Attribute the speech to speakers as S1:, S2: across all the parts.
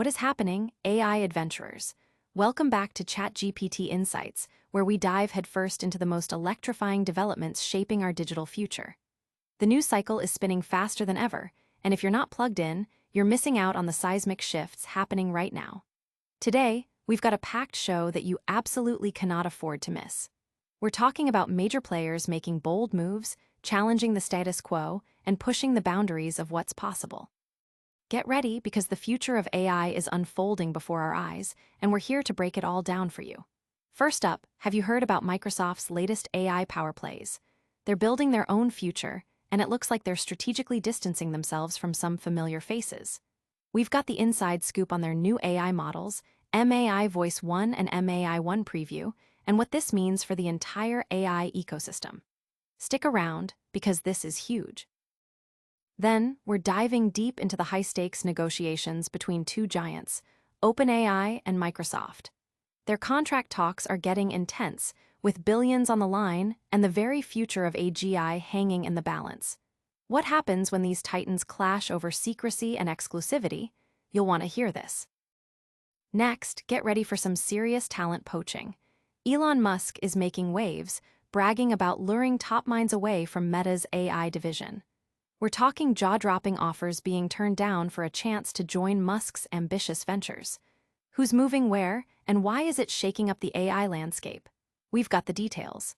S1: What is happening, AI adventurers? Welcome back to ChatGPT Insights, where we dive headfirst into the most electrifying developments shaping our digital future. The news cycle is spinning faster than ever, and if you're not plugged in, you're missing out on the seismic shifts happening right now. Today, we've got a packed show that you absolutely cannot afford to miss. We're talking about major players making bold moves, challenging the status quo, and pushing the boundaries of what's possible. Get ready because the future of AI is unfolding before our eyes, and we're here to break it all down for you. First up, have you heard about Microsoft's latest AI power plays? They're building their own future, and it looks like they're strategically distancing themselves from some familiar faces. We've got the inside scoop on their new AI models, MAI Voice 1 and MAI 1 Preview, and what this means for the entire AI ecosystem. Stick around, because this is huge. Then, we're diving deep into the high-stakes negotiations between two giants, OpenAI and Microsoft. Their contract talks are getting intense, with billions on the line and the very future of AGI hanging in the balance. What happens when these titans clash over secrecy and exclusivity? You'll want to hear this. Next, get ready for some serious talent poaching. Elon Musk is making waves, bragging about luring top minds away from Meta's AI division. We're talking jaw-dropping offers being turned down for a chance to join Musk's ambitious ventures. Who's moving where, and why is it shaking up the AI landscape? We've got the details.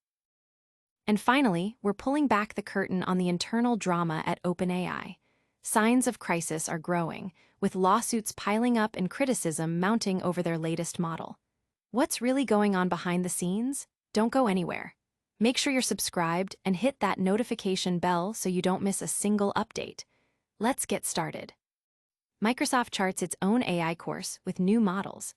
S1: And finally, we're pulling back the curtain on the internal drama at OpenAI. Signs of crisis are growing, with lawsuits piling up and criticism mounting over their latest model. What's really going on behind the scenes? Don't go anywhere. Make sure you're subscribed and hit that notification bell so you don't miss a single update. Let's get started. Microsoft charts its own AI course with new models.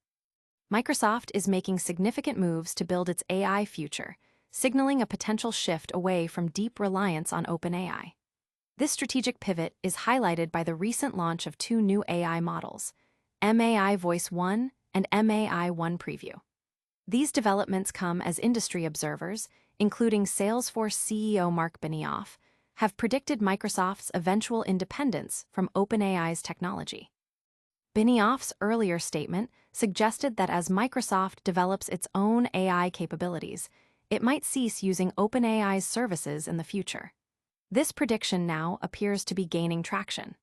S1: Microsoft is making significant moves to build its AI future, signaling a potential shift away from deep reliance on OpenAI. This strategic pivot is highlighted by the recent launch of two new AI models, MAI Voice 1 and MAI 1 Preview. These developments come as industry observers, including Salesforce CEO Mark Benioff, have predicted Microsoft's eventual independence from OpenAI's technology. Benioff's earlier statement suggested that as Microsoft develops its own AI capabilities, it might cease using OpenAI's services in the future. This prediction now appears to be gaining traction.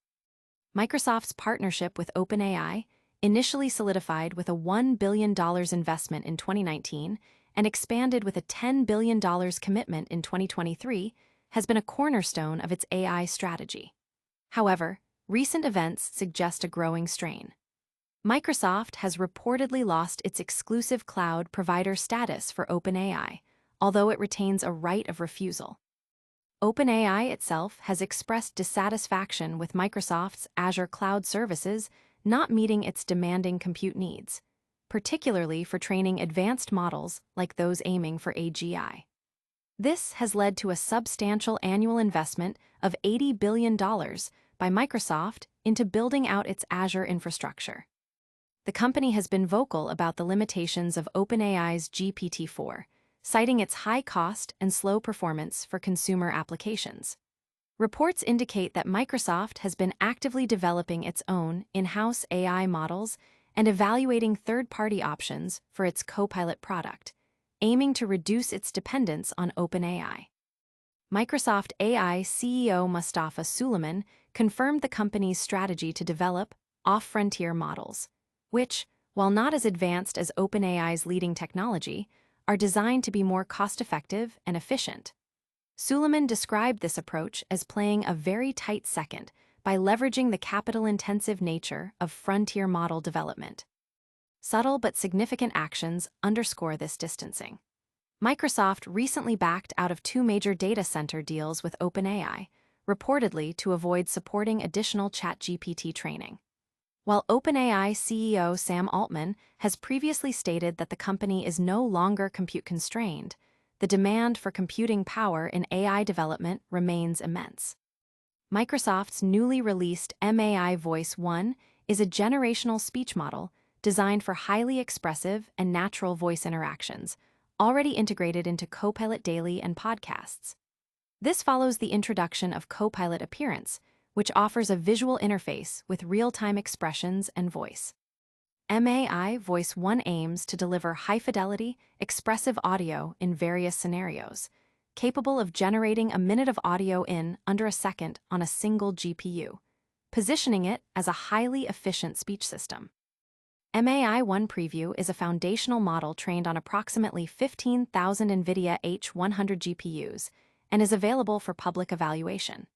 S1: Microsoft's partnership with OpenAI, initially solidified with a $1 billion investment in 2019 and expanded with a $10 billion commitment in 2023, has been a cornerstone of its AI strategy. However, recent events suggest a growing strain. Microsoft has reportedly lost its exclusive cloud provider status for OpenAI, although it retains a right of refusal. OpenAI itself has expressed dissatisfaction with Microsoft's Azure cloud services not meeting its demanding compute needs, particularly for training advanced models like those aiming for AGI. This has led to a substantial annual investment of $80 billion by Microsoft into building out its Azure infrastructure. The company has been vocal about the limitations of OpenAI's GPT-4, citing its high cost and slow performance for consumer applications. Reports indicate that Microsoft has been actively developing its own in-house AI models and evaluating third-party options for its Copilot product, aiming to reduce its dependence on OpenAI. Microsoft AI CEO Mustafa Suleyman confirmed the company's strategy to develop off-frontier models, which, while not as advanced as OpenAI's leading technology, are designed to be more cost-effective and efficient. Suleyman described this approach as playing a very tight second by leveraging the capital-intensive nature of frontier model development. Subtle but significant actions underscore this distancing. Microsoft recently backed out of two major data center deals with OpenAI, reportedly to avoid supporting additional ChatGPT training. While OpenAI CEO Sam Altman has previously stated that the company is no longer compute-constrained, the demand for computing power in AI development remains immense. Microsoft's newly released MAI Voice 1 is a generational speech model designed for highly expressive and natural voice interactions, already integrated into Copilot Daily and podcasts. This follows the introduction of Copilot Appearance, which offers a visual interface with real-time expressions and voice. MAI Voice 1 aims to deliver high-fidelity, expressive audio in various scenarios, capable of generating a minute of audio in under a second on a single GPU, positioning it as a highly efficient speech system. MAI-1 Preview is a foundational model trained on approximately 15,000 NVIDIA H100 GPUs and is available for public evaluation.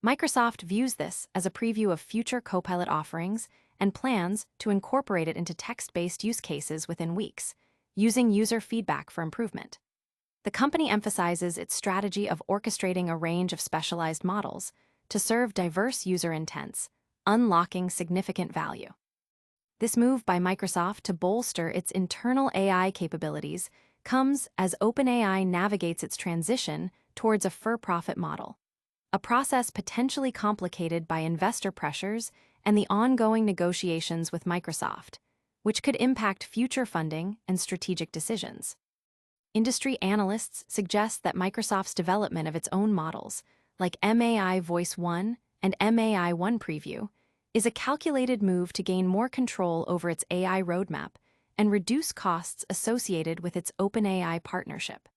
S1: Microsoft views this as a preview of future Copilot offerings and plans to incorporate it into text-based use cases within weeks, using user feedback for improvement. The company emphasizes its strategy of orchestrating a range of specialized models to serve diverse user intents, unlocking significant value. This move by Microsoft to bolster its internal AI capabilities comes as OpenAI navigates its transition towards a for-profit model, a process potentially complicated by investor pressures and the ongoing negotiations with Microsoft, which could impact future funding and strategic decisions. Industry analysts suggest that Microsoft's development of its own models, like MAI Voice 1 and MAI-1 Preview, is a calculated move to gain more control over its AI roadmap and reduce costs associated with its OpenAI partnership.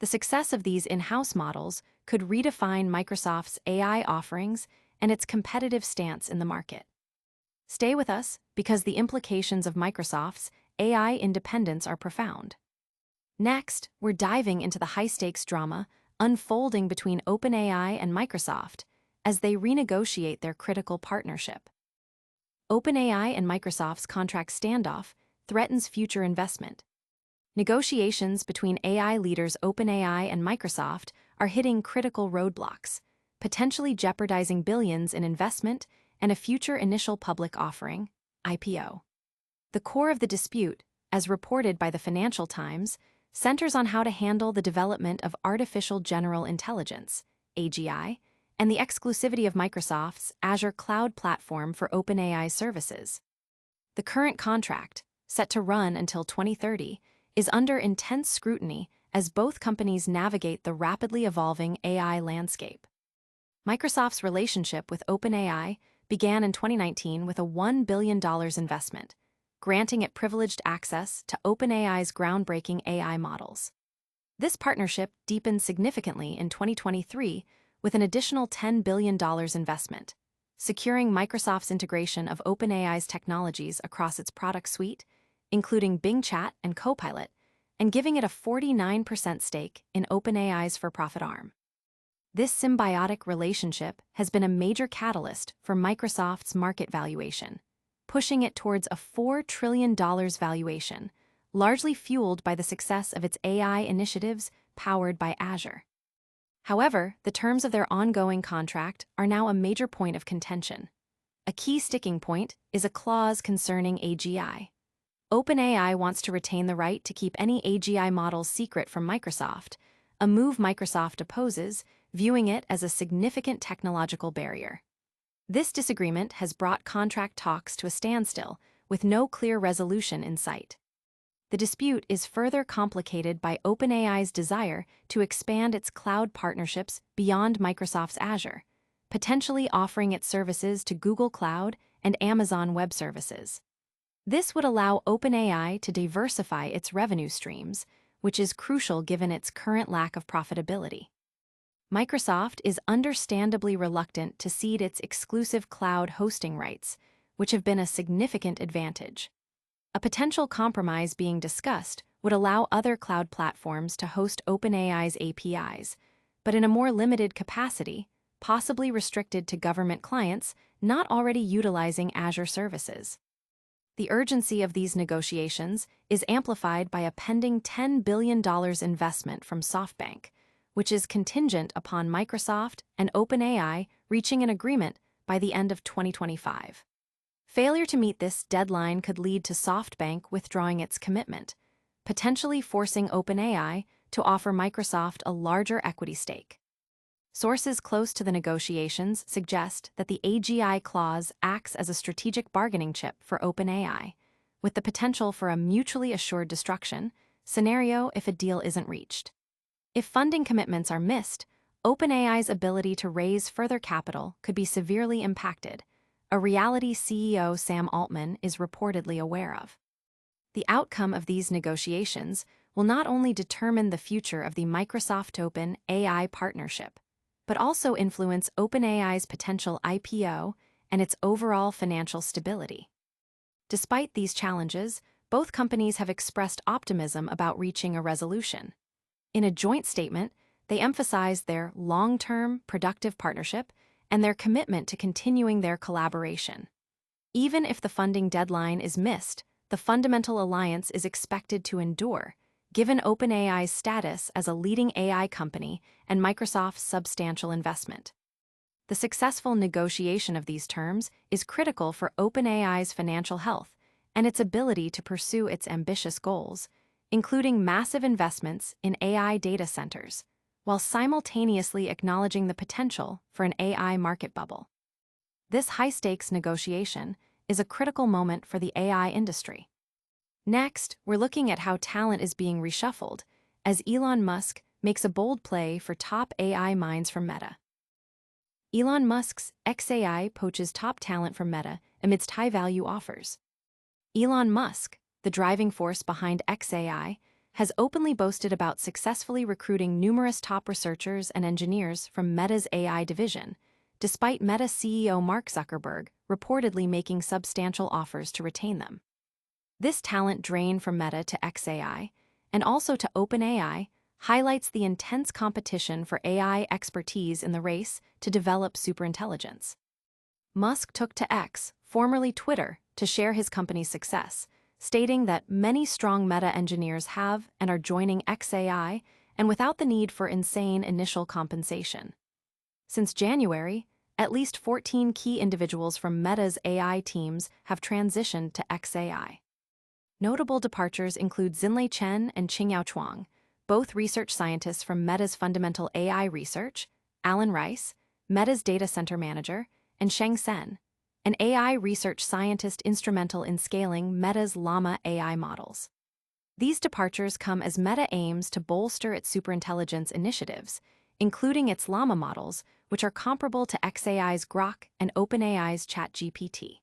S1: The success of these in-house models could redefine Microsoft's AI offerings and its competitive stance in the market. Stay with us because the implications of Microsoft's AI independence are profound. Next, we're diving into the high-stakes drama unfolding between OpenAI and Microsoft as they renegotiate their critical partnership. OpenAI and Microsoft's contract standoff threatens future investment. Negotiations between AI leaders OpenAI and Microsoft are hitting critical roadblocks, potentially jeopardizing billions in investment and a future initial public offering, IPO. The core of the dispute, as reported by the Financial Times, centers on how to handle the development of artificial general intelligence, AGI, and the exclusivity of Microsoft's Azure cloud platform for OpenAI services. The current contract, set to run until 2030, is under intense scrutiny as both companies navigate the rapidly evolving AI landscape. Microsoft's relationship with OpenAI began in 2019 with a $1 billion investment, granting it privileged access to OpenAI's groundbreaking AI models. This partnership deepened significantly in 2023 with an additional $10 billion investment, securing Microsoft's integration of OpenAI's technologies across its product suite, including Bing Chat and Copilot, and giving it a 49% stake in OpenAI's for-profit arm. This symbiotic relationship has been a major catalyst for Microsoft's market valuation, pushing it towards a $4 trillion valuation, largely fueled by the success of its AI initiatives powered by Azure. However, the terms of their ongoing contract are now a major point of contention. A key sticking point is a clause concerning AGI. OpenAI wants to retain the right to keep any AGI models secret from Microsoft, a move Microsoft opposes, viewing it as a significant technological barrier. This disagreement has brought contract talks to a standstill, with no clear resolution in sight. The dispute is further complicated by OpenAI's desire to expand its cloud partnerships beyond Microsoft's Azure, potentially offering its services to Google Cloud and Amazon Web Services. This would allow OpenAI to diversify its revenue streams, which is crucial given its current lack of profitability. Microsoft is understandably reluctant to cede its exclusive cloud hosting rights, which have been a significant advantage. A potential compromise being discussed would allow other cloud platforms to host OpenAI's APIs, but in a more limited capacity, possibly restricted to government clients not already utilizing Azure services. The urgency of these negotiations is amplified by a pending $10 billion investment from SoftBank, which is contingent upon Microsoft and OpenAI reaching an agreement by the end of 2025. Failure to meet this deadline could lead to SoftBank withdrawing its commitment, potentially forcing OpenAI to offer Microsoft a larger equity stake. Sources close to the negotiations suggest that the AGI clause acts as a strategic bargaining chip for OpenAI, with the potential for a mutually assured destruction scenario if a deal isn't reached. If funding commitments are missed, OpenAI's ability to raise further capital could be severely impacted, a reality CEO Sam Altman is reportedly aware of. The outcome of these negotiations will not only determine the future of the Microsoft OpenAI partnership, but also influence OpenAI's potential IPO and its overall financial stability. Despite these challenges, both companies have expressed optimism about reaching a resolution. In a joint statement, they emphasized their long-term, productive partnership and their commitment to continuing their collaboration. Even if the funding deadline is missed, the fundamental alliance is expected to endure, given OpenAI's status as a leading AI company and Microsoft's substantial investment. The successful negotiation of these terms is critical for OpenAI's financial health and its ability to pursue its ambitious goals, including massive investments in AI data centers, while simultaneously acknowledging the potential for an AI market bubble. This high-stakes negotiation is a critical moment for the AI industry. Next, we're looking at how talent is being reshuffled as Elon Musk makes a bold play for top AI minds from Meta. Elon Musk's xAI poaches top talent from Meta amidst high-value offers. Elon Musk, the driving force behind xAI, has openly boasted about successfully recruiting numerous top researchers and engineers from Meta's AI division, despite Meta CEO Mark Zuckerberg reportedly making substantial offers to retain them. This talent drain from Meta to xAI, and also to OpenAI, highlights the intense competition for AI expertise in the race to develop superintelligence. Musk took to X, formerly Twitter, to share his company's success, stating that many strong Meta engineers have and are joining xAI and without the need for insane initial compensation. Since January, at least 14 key individuals from Meta's AI teams have transitioned to xAI. Notable departures include Xinlei Chen and Qingyao Chuang, both research scientists from Meta's fundamental AI research, Alan Rice, Meta's data center manager, and Sheng Sen, an AI research scientist instrumental in scaling Meta's Llama AI models. These departures come as Meta aims to bolster its superintelligence initiatives, including its Llama models, which are comparable to xAI's Grok and OpenAI's ChatGPT.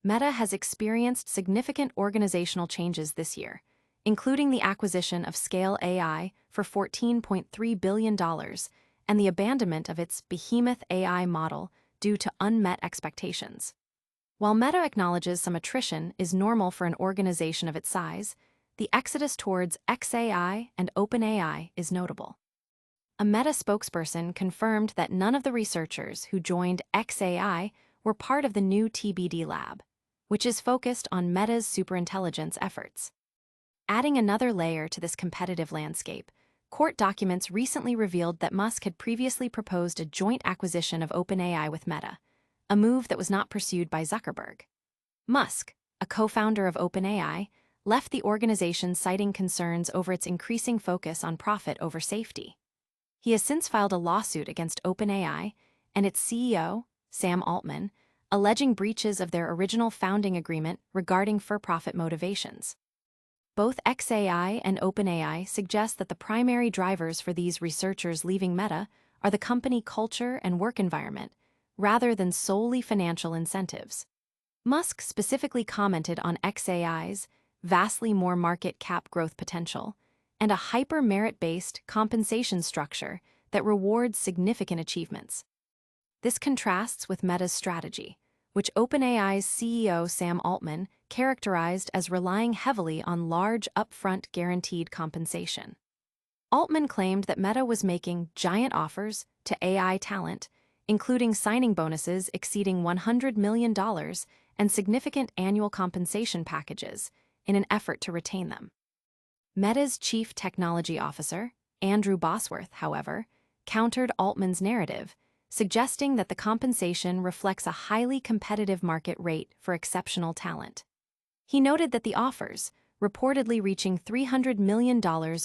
S1: Meta has experienced significant organizational changes this year, including the acquisition of Scale AI for $14.3 billion and the abandonment of its behemoth AI model due to unmet expectations. While Meta acknowledges some attrition is normal for an organization of its size, the exodus towards xAI and OpenAI is notable. A Meta spokesperson confirmed that none of the researchers who joined xAI were part of the new TBD lab, which is focused on Meta's superintelligence efforts. Adding another layer to this competitive landscape, court documents recently revealed that Musk had previously proposed a joint acquisition of OpenAI with Meta, a move that was not pursued by Zuckerberg. Musk, a co-founder of OpenAI, left the organization citing concerns over its increasing focus on profit over safety. He has since filed a lawsuit against OpenAI and its CEO, Sam Altman, alleging breaches of their original founding agreement regarding for-profit motivations. Both xAI and OpenAI suggest that the primary drivers for these researchers leaving Meta are the company culture and work environment, rather than solely financial incentives. Musk specifically commented on xAI's vastly more market cap growth potential and a hyper-merit-based compensation structure that rewards significant achievements. This contrasts with Meta's strategy, which OpenAI's CEO Sam Altman characterized as relying heavily on large upfront guaranteed compensation. Altman claimed that Meta was making giant offers to AI talent, including signing bonuses exceeding $100 million and significant annual compensation packages, in an effort to retain them. Meta's chief technology officer, Andrew Bosworth, however, countered Altman's narrative, suggesting that the compensation reflects a highly competitive market rate for exceptional talent. He noted that the offers, reportedly reaching $300 million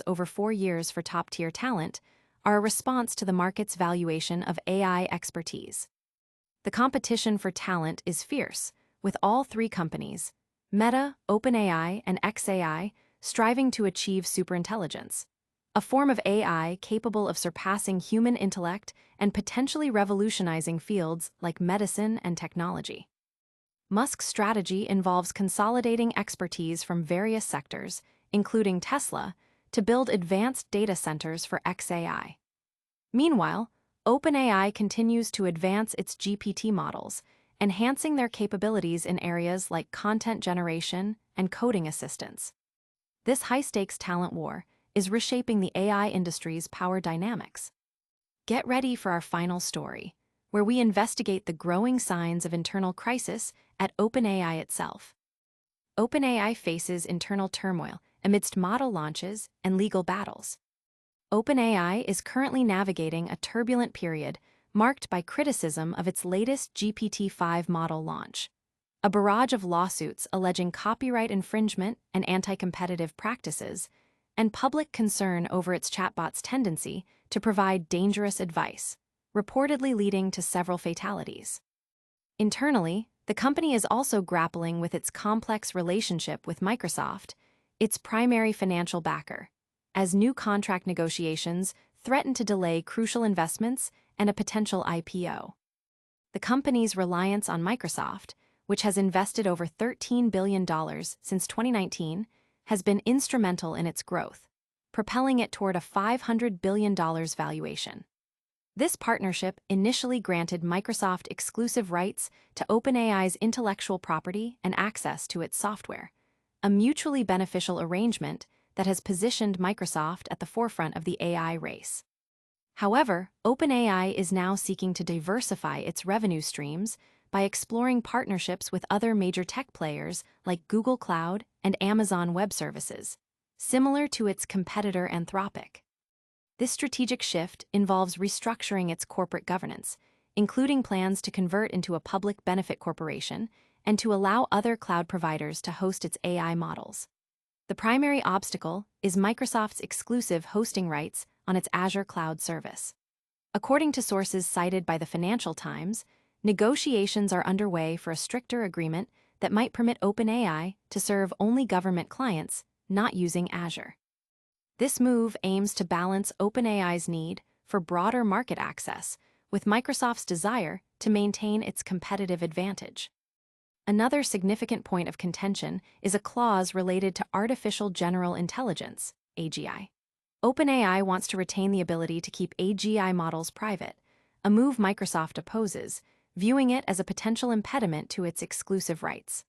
S1: over 4 years for top-tier talent, are a response to the market's valuation of AI expertise. The competition for talent is fierce, with all three companies, Meta, OpenAI, and xAI, striving to achieve superintelligence, a form of AI capable of surpassing human intellect and potentially revolutionizing fields like medicine and technology. Musk's strategy involves consolidating expertise from various sectors, including Tesla, to build advanced data centers for XAI. Meanwhile, OpenAI continues to advance its GPT models, enhancing their capabilities in areas like content generation and coding assistance. This high-stakes talent war is reshaping the AI industry's power dynamics. Get ready for our final story, where we investigate the growing signs of internal crisis at OpenAI itself. OpenAI faces internal turmoil amidst model launches and legal battles. OpenAI is currently navigating a turbulent period marked by criticism of its latest GPT-5 model launch. A barrage of lawsuits alleging copyright infringement and anti-competitive practices, and public concern over its chatbot's tendency to provide dangerous advice, reportedly leading to several fatalities. Internally, the company is also grappling with its complex relationship with Microsoft, its primary financial backer, as new contract negotiations threaten to delay crucial investments and a potential IPO. The company's reliance on Microsoft, which has invested over $13 billion since 2019, has been instrumental in its growth, propelling it toward a $500 billion valuation. This partnership initially granted Microsoft exclusive rights to OpenAI's intellectual property and access to its software, a mutually beneficial arrangement that has positioned Microsoft at the forefront of the AI race. However, OpenAI is now seeking to diversify its revenue streams by exploring partnerships with other major tech players like Google Cloud and Amazon Web Services, similar to its competitor Anthropic. This strategic shift involves restructuring its corporate governance, including plans to convert into a public benefit corporation and to allow other cloud providers to host its AI models. The primary obstacle is Microsoft's exclusive hosting rights on its Azure cloud service. According to sources cited by the Financial Times, negotiations are underway for a stricter agreement that might permit OpenAI to serve only government clients not using Azure. This move aims to balance OpenAI's need for broader market access with Microsoft's desire to maintain its competitive advantage. Another significant point of contention is a clause related to artificial general intelligence, AGI. OpenAI wants to retain the ability to keep AGI models private, a move Microsoft opposes, viewing it as a potential impediment to its exclusive rights.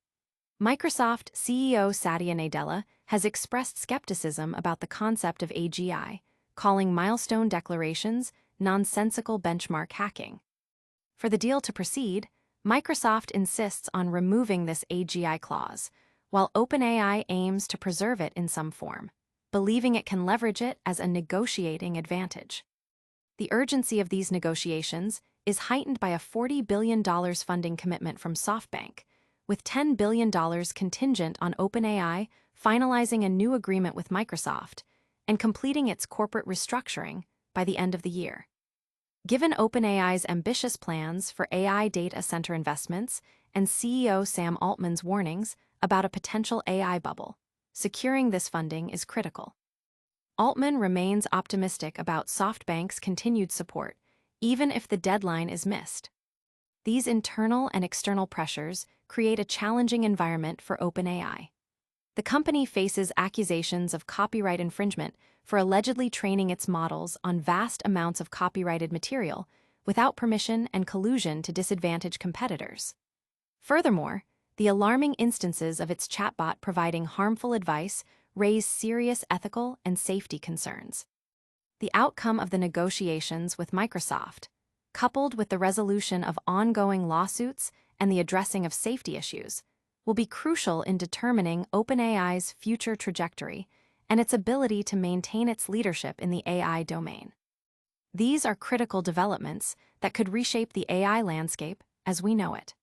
S1: Microsoft CEO Satya Nadella has expressed skepticism about the concept of AGI, calling milestone declarations nonsensical benchmark hacking. For the deal to proceed, Microsoft insists on removing this AGI clause, while OpenAI aims to preserve it in some form, believing it can leverage it as a negotiating advantage. The urgency of these negotiations is heightened by a $40 billion funding commitment from SoftBank, with $10 billion contingent on OpenAI finalizing a new agreement with Microsoft and completing its corporate restructuring by the end of the year. Given OpenAI's ambitious plans for AI data center investments and CEO Sam Altman's warnings about a potential AI bubble, securing this funding is critical. Altman remains optimistic about SoftBank's continued support, even if the deadline is missed. These internal and external pressures create a challenging environment for OpenAI. The company faces accusations of copyright infringement for allegedly training its models on vast amounts of copyrighted material without permission and collusion to disadvantage competitors. Furthermore, the alarming instances of its chatbot providing harmful advice raise serious ethical and safety concerns. The outcome of the negotiations with Microsoft, coupled with the resolution of ongoing lawsuits and the addressing of safety issues, will be crucial in determining OpenAI's future trajectory and its ability to maintain its leadership in the AI domain. These are critical developments that could reshape the AI landscape as we know it.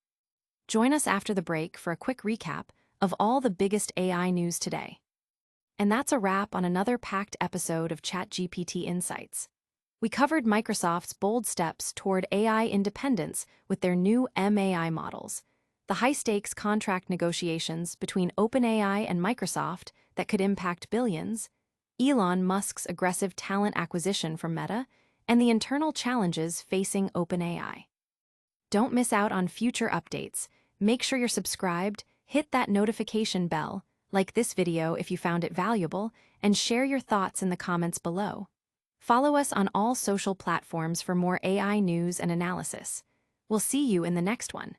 S1: Join us after the break for a quick recap of all the biggest AI news today. And that's a wrap on another packed episode of ChatGPT Insights. We covered Microsoft's bold steps toward AI independence with their new MAI models, the high-stakes contract negotiations between OpenAI and Microsoft that could impact billions, Elon Musk's aggressive talent acquisition from Meta, and the internal challenges facing OpenAI. Don't miss out on future updates. Make sure you're subscribed, hit that notification bell, like this video if you found it valuable, and share your thoughts in the comments below. Follow us on all social platforms for more AI news and analysis. We'll see you in the next one.